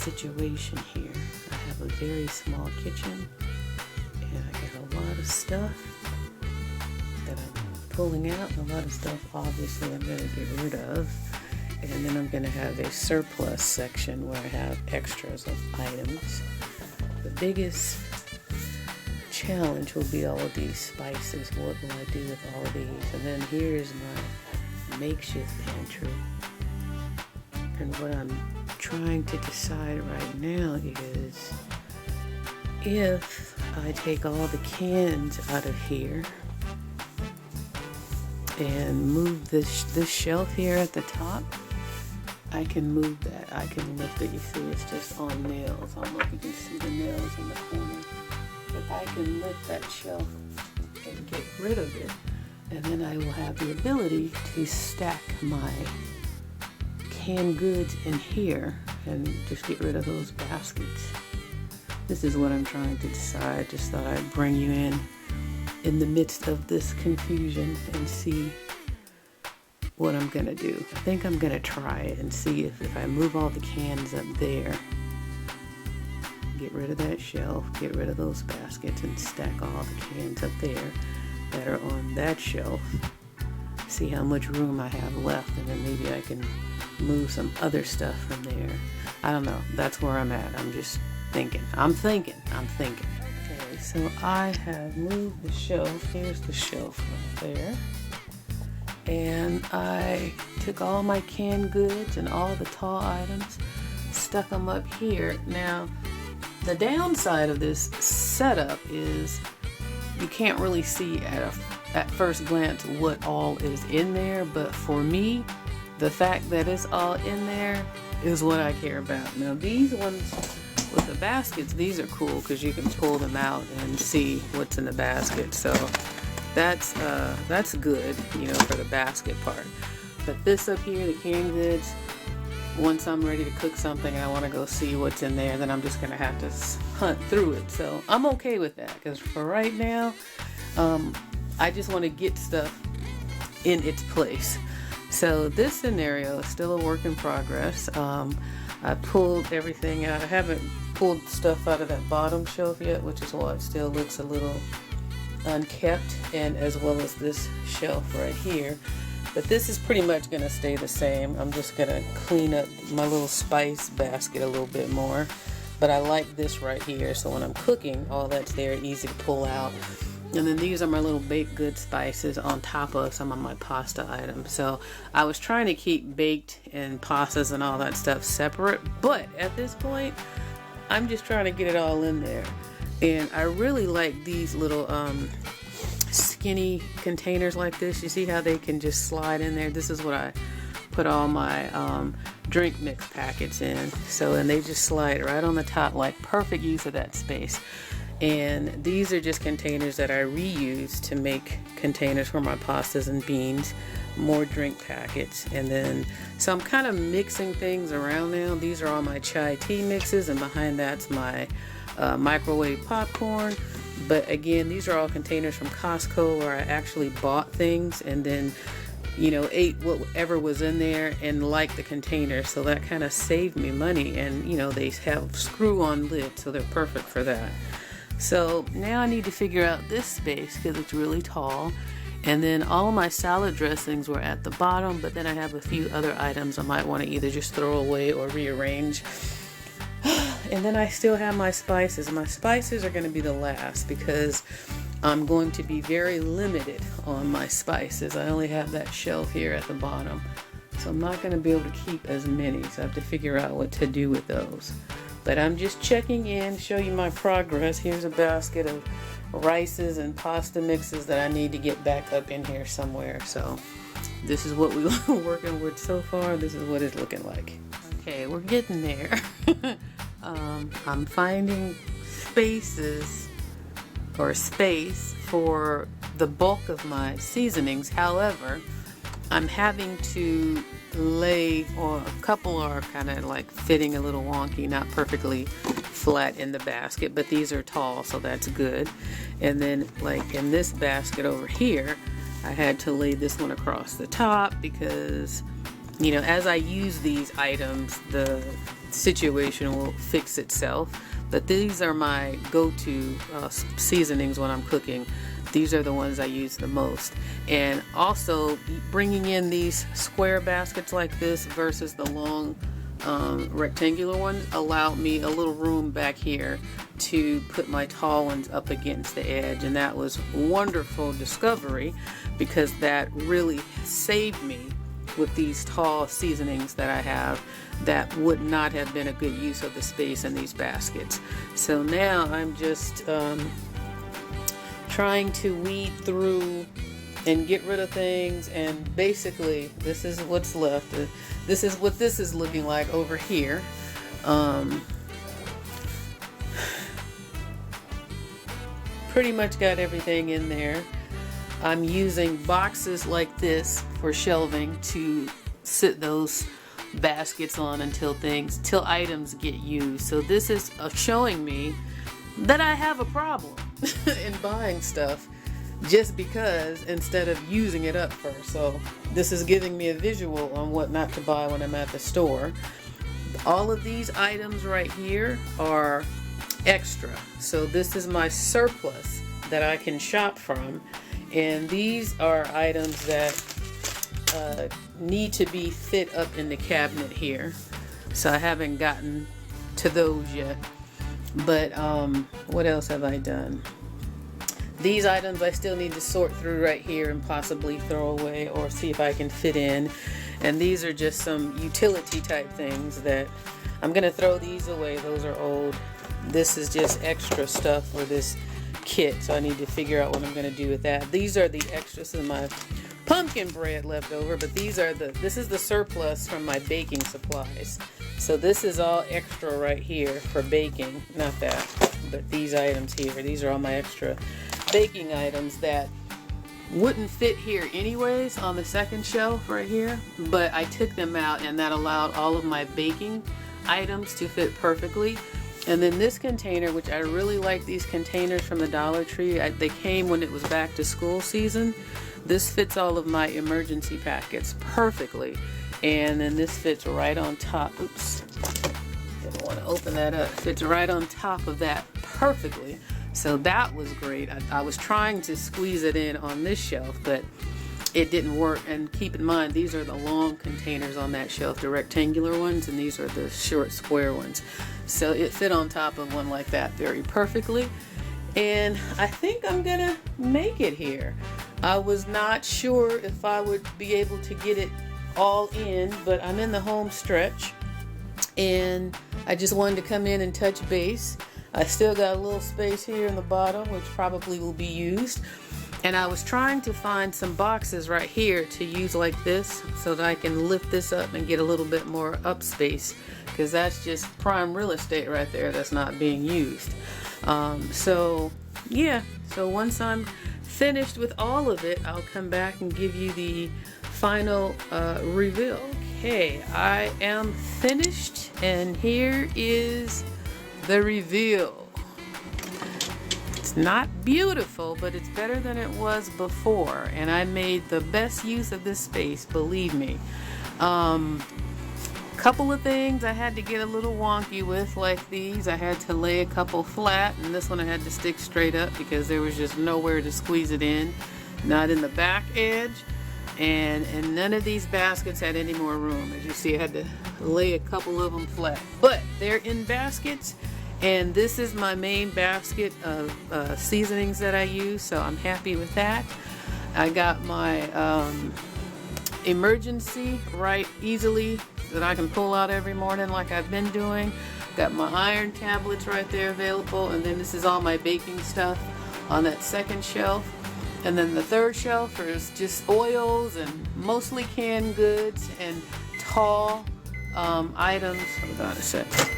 situation here. I have a very small kitchen and I got a lot of stuff that I'm pulling out, and a lot of stuff obviously I'm going to get rid of. And then I'm going to have a surplus section where I have extras of items. The biggest challenge will be all of these spices. What will I do with all of these? And then here's my makeshift pantry. And what I'm trying to decide right now is if I take all the cans out of here and move this shelf here at the top, I can move that. I can lift it. You see, it's just on nails. I don't know if you can see the nails in the corner. But I can lift that shelf and get rid of it. And then I will have the ability to stack my canned goods in here and just get rid of those baskets. This is what I'm trying to decide. Just thought I'd bring you in the midst of this confusion and see what I'm gonna do. I think I'm gonna try it and see if I move all the cans up there, get rid of that shelf, get rid of those baskets, and stack all the cans up there that are on that shelf, see how much room I have left, and then maybe I can move some other stuff from there. I don't know. That's where I'm at. I'm just thinking. I'm thinking. Okay, so I have moved the shelf. Here's the shelf right there. And I took all my canned goods and all the tall items, stuck them up here. Now, the downside of this setup is you can't really see at first glance what all is in there, but for me, the fact that it's all in there is what I care about. Now, these ones with the baskets, these are cool because you can pull them out and see what's in the basket. So that's good, you know, for the basket part. But this up here, the canned goods, once I'm ready to cook something and I want to go see what's in there, then I'm just gonna have to hunt through it. So I'm okay with that because for right now, I just want to get stuff in its place. So this scenario is still a work in progress. I pulled everything out. I haven't pulled stuff out of that bottom shelf yet, which is why it still looks a little unkept, and as well as this shelf right here. But this is pretty much going to stay the same. I'm just going to clean up my little spice basket a little bit more. But I like this right here, so when I'm cooking, all that's there, easy to pull out. And then these are my little baked good spices on top of some of my pasta items. So I was trying to keep baked and pastas and all that stuff separate, but at this point, I'm just trying to get it all in there. And I really like these little skinny containers like this. You see how they can just slide in there? This is what I put all my drink mix packets in. So, and they just slide right on the top, like perfect use of that space. And these are just containers that I reuse to make containers for my pastas and beans, more drink packets. And then, so I'm kind of mixing things around now. These are all my chai tea mixes, and behind that's my microwave popcorn. But again, these are all containers from Costco where I actually bought things and then, you know, ate whatever was in there and liked the container. So that kind of saved me money. And, you know, they have screw-on lids, so they're perfect for that. So now I need to figure out this space because it's really tall. And then all my salad dressings were at the bottom, but then I have a few other items I might want to either just throw away or rearrange. And then I still have my spices. My spices are going to be the last because I'm going to be very limited on my spices. I only have that shelf here at the bottom. So I'm not going to be able to keep as many. So I have to figure out what to do with those. But I'm just checking in, show you my progress. Here's a basket of rices and pasta mixes that I need to get back up in here somewhere. So this is what we were working with so far. This is what it's looking like. Okay, we're getting there. I'm finding space for the bulk of my seasonings. However, I'm having to lay, or a couple are kind of like fitting a little wonky, not perfectly flat in the basket, but these are tall, so that's good. And then like in this basket over here, I had to lay this one across the top because, you know, as I use these items, the situation will fix itself. But these are my go-to seasonings when I'm cooking. These are the ones I use the most. And also bringing in these square baskets like this versus the long rectangular ones allowed me a little room back here to put my tall ones up against the edge, and that was a wonderful discovery because that really saved me with these tall seasonings that I have that would not have been a good use of the space in these baskets. So now I'm just trying to weed through and get rid of things, and basically this is what's left. This is what this is looking like over here. Pretty much got everything in there. I'm using boxes like this for shelving to sit those baskets on until items get used. So this is showing me that I have a problem in buying stuff just because instead of using it up first. So this is giving me a visual on what not to buy when I'm at the store. All of these items right here are extra. So this is my surplus that I can shop from. And these are items that need to be fit up in the cabinet here. So I haven't gotten to those yet. But what else have I done? These items I still need to sort through right here and possibly throw away or see if I can fit in. And these are just some utility type things that I'm gonna throw these away. Those are old. This is just extra stuff for this kit, so I need to figure out what I'm gonna do with that. These are the extras in my pumpkin bread left over, but this is the surplus from my baking supplies. So this is all extra right here for baking. Not that, but these items here. These are all my extra baking items that wouldn't fit here anyways on the second shelf right here, but I took them out and that allowed all of my baking items to fit perfectly. And then this container, which I really like these containers from the Dollar Tree. They came when it was back to school season. This fits all of my emergency packets perfectly. And then this fits right on top. Oops, didn't want to open that up. Fits right on top of that perfectly. So that was great. I was trying to squeeze it in on this shelf, but it didn't work. And keep in mind, these are the long containers on that shelf, the rectangular ones, and these are the short square ones. So it fit on top of one like that very perfectly. And I think I'm gonna make it here. I was not sure if I would be able to get it all in, but I'm in the home stretch and I just wanted to come in and touch base. I still got a little space here in the bottom, which probably will be used. And I was trying to find some boxes right here to use like this so that I can lift this up and get a little bit more up space, because that's just prime real estate right there that's not being used. So yeah, so once I'm finished with all of it, I'll come back and give you the final reveal. Okay, I am finished and here is the reveal. It's not beautiful, but it's better than it was before, and I made the best use of this space, believe me. Couple of things I had to get a little wonky with, like these. I had to lay a couple flat, and this one I had to stick straight up because there was just nowhere to squeeze it in, not in the back edge, and none of these baskets had any more room. As you see, I had to lay a couple of them flat, but they're in baskets. And this is my main basket of seasonings that I use, so I'm happy with that. I got my emergency right easily that I can pull out every morning like I've been doing. Got my iron tablets right there available, and then this is all my baking stuff on that second shelf. And then the third shelf is just oils and mostly canned goods and tall items. Hold on a second.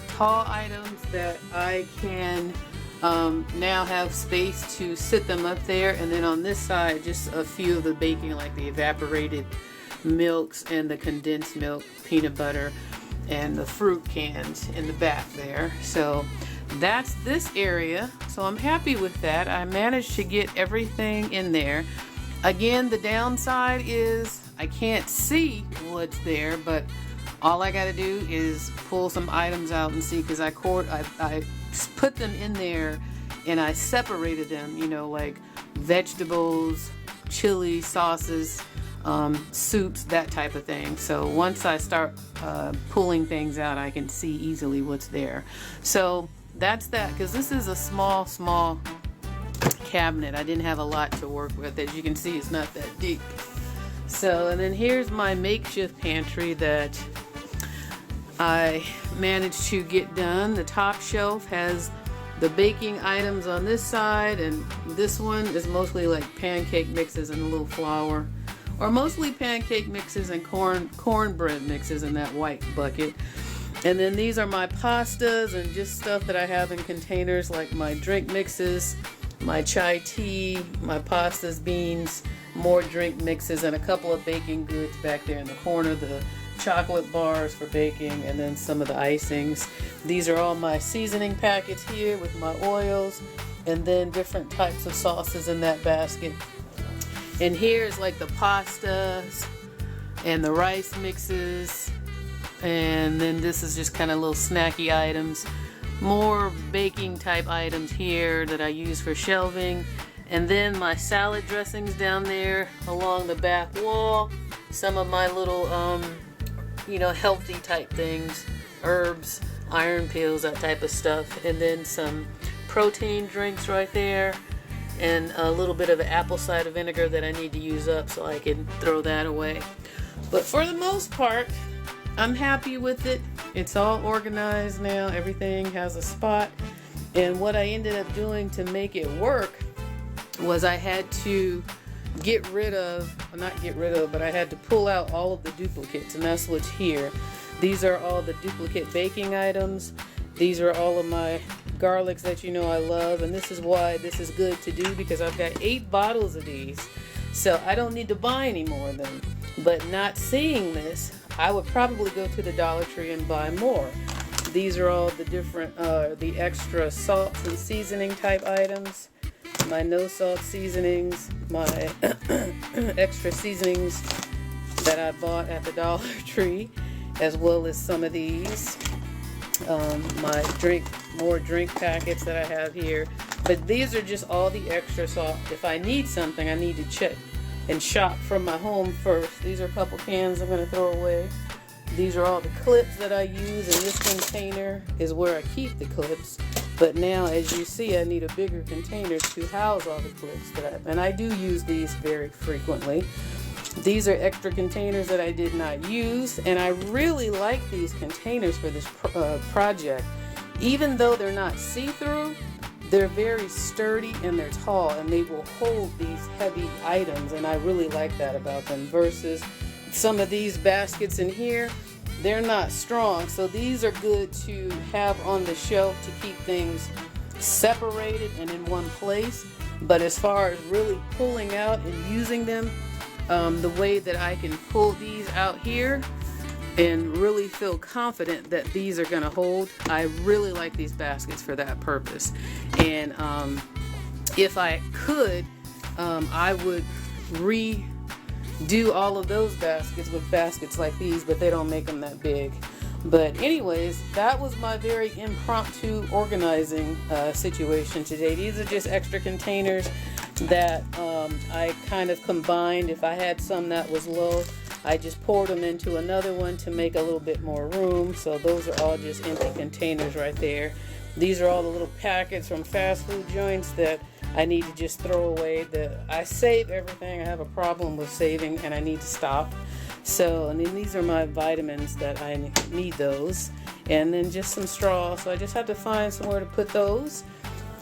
Tall items that I can now have space to sit them up there. And then on this side, just a few of the baking, like the evaporated milks and the condensed milk, peanut butter, and the fruit cans in the back there. So that's this area. So I'm happy with that. I managed to get everything in there. Again, the downside is I can't see what's there, but All I gotta do is pull some items out and see, because I put them in there and I separated them, you know, like vegetables, chili, sauces, soups, that type of thing. So once I start pulling things out, I can see easily what's there. So that's that, because this is a small cabinet. I didn't have a lot to work with. As you can see, it's not that deep. So, and then here's my makeshift pantry that I managed to get done. The top shelf has the baking items on this side, and this one is mostly like pancake mixes and a little flour, or mostly pancake mixes and cornbread mixes in that white bucket. And then these are my pastas and just stuff that I have in containers, like my drink mixes, my chai tea, my pastas, beans, more drink mixes, and a couple of baking goods back there in the corner, the chocolate bars for baking, and then some of the icings. These are all my seasoning packets here with my oils, and then different types of sauces in that basket. And here's like the pastas and the rice mixes, and then this is just kind of little snacky items. More baking type items here that I use for shelving. And then my salad dressings down there along the back wall. Some of my little, you know, healthy type things. Herbs, iron pills, that type of stuff. And then some protein drinks right there. And a little bit of apple cider vinegar that I need to use up, so I can throw that away. But for the most part, I'm happy with it. It's all organized now. Everything has a spot. And what I ended up doing to make it work was I had to but I had to pull out all of the duplicates, and that's what's here. These are all the duplicate baking items. These are all of my garlics that you know I love, and this is why this is good to do, because I've got 8 bottles of these, so I don't need to buy any more of them. But not seeing this, I would probably go to the Dollar Tree and buy more. These are all the different, the extra salts and seasoning type items. My no salt seasonings, my extra seasonings that I bought at the Dollar Tree, as well as some of these. My more drink packets that I have here. But these are just all the extra salt. If I need something, I need to check and shop from my home first. These are a couple cans I'm going to throw away. These are all the clips that I use, and this container is where I keep the clips. But now, as you see, I need a bigger container to house all the clips and I do use these very frequently. These are extra containers that I did not use, and I really like these containers for this project. Even though they're not see-through, they're very sturdy and they're tall, and they will hold these heavy items, and I really like that about them versus some of these baskets in here. They're not strong, so these are good to have on the shelf to keep things separated and in one place. But as far as really pulling out and using them, the way that I can pull these out here and really feel confident that these are going to hold, I really like these baskets for that purpose. And if I could, I would redo all of those baskets with baskets like these, but they don't make them that big. But anyways, that was my very impromptu organizing situation today. These are just extra containers that I kind of combined. If I had some that was low, I just poured them into another one to make a little bit more room. So those are all just empty containers right there. These are all the little packets from fast food joints that I need to just throw away. I save everything. I have a problem with saving, and I need to stop. So, and then these are my vitamins that I need those. And then just some straw. So I just have to find somewhere to put those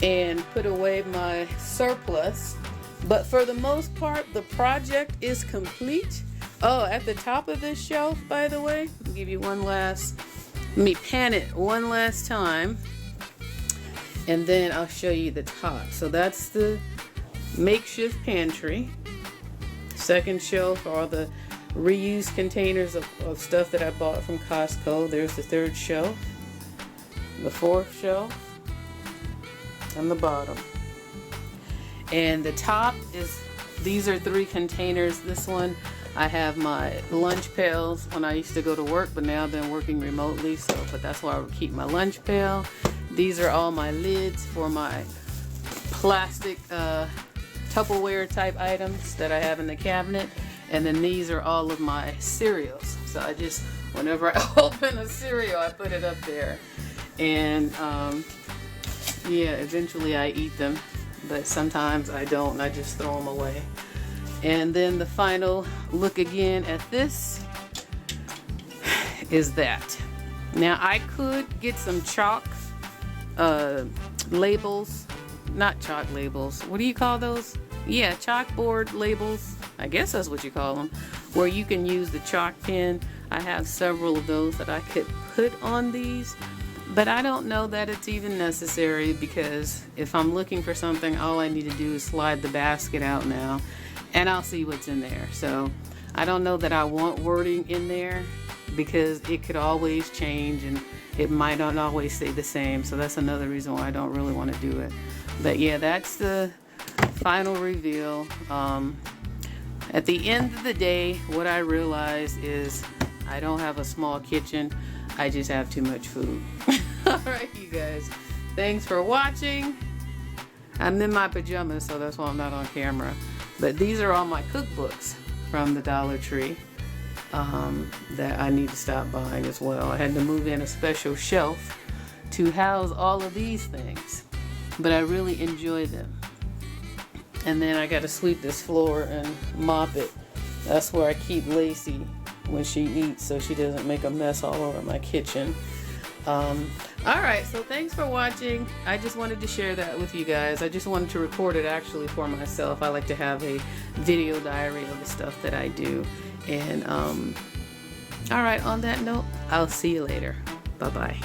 and put away my surplus. But for the most part, the project is complete. Oh, at the top of this shelf, by the way, I'll give you let me pan it one last time, and then I'll show you the top. So that's the makeshift pantry. Second shelf are the reused containers of stuff that I bought from Costco. There's the third shelf, the fourth shelf, and the bottom. And the top is, these are 3 containers. This one I have my lunch pails when I used to go to work, but now I've been working remotely, so but that's why I would keep my lunch pail. These are all my lids for my plastic Tupperware type items that I have in the cabinet. And then these are all of my cereals. So I just, whenever I open a cereal, I put it up there. And yeah, eventually I eat them, but sometimes I don't, and I just throw them away. And then the final look again at this is that. Now I could get some chalk labels, not chalk labels, what do you call those? Yeah, chalkboard labels, I guess that's what you call them, where you can use the chalk pen. I have several of those that I could put on these, but I don't know that it's even necessary, because if I'm looking for something, all I need to do is slide the basket out now and I'll see what's in there. So I don't know that I want wording in there, because it could always change and it might not always stay the same. So that's another reason why I don't really want to do it. But yeah, that's the final reveal. At the end of the day, what I realized is I don't have a small kitchen. I just have too much food. Alright, you guys. Thanks for watching. I'm in my pajamas, so that's why I'm not on camera. But these are all my cookbooks from the Dollar Tree that I need to stop buying as well. I had to move in a special shelf to house all of these things, but I really enjoy them. And then I got to sweep this floor and mop it. That's where I keep Lacey when she eats, so she doesn't make a mess all over my kitchen. Alright, so thanks for watching. I just wanted to share that with you guys. I just wanted to record it actually for myself. I like to have a video diary of the stuff that I do. And alright, on that note, I'll see you later. Bye bye.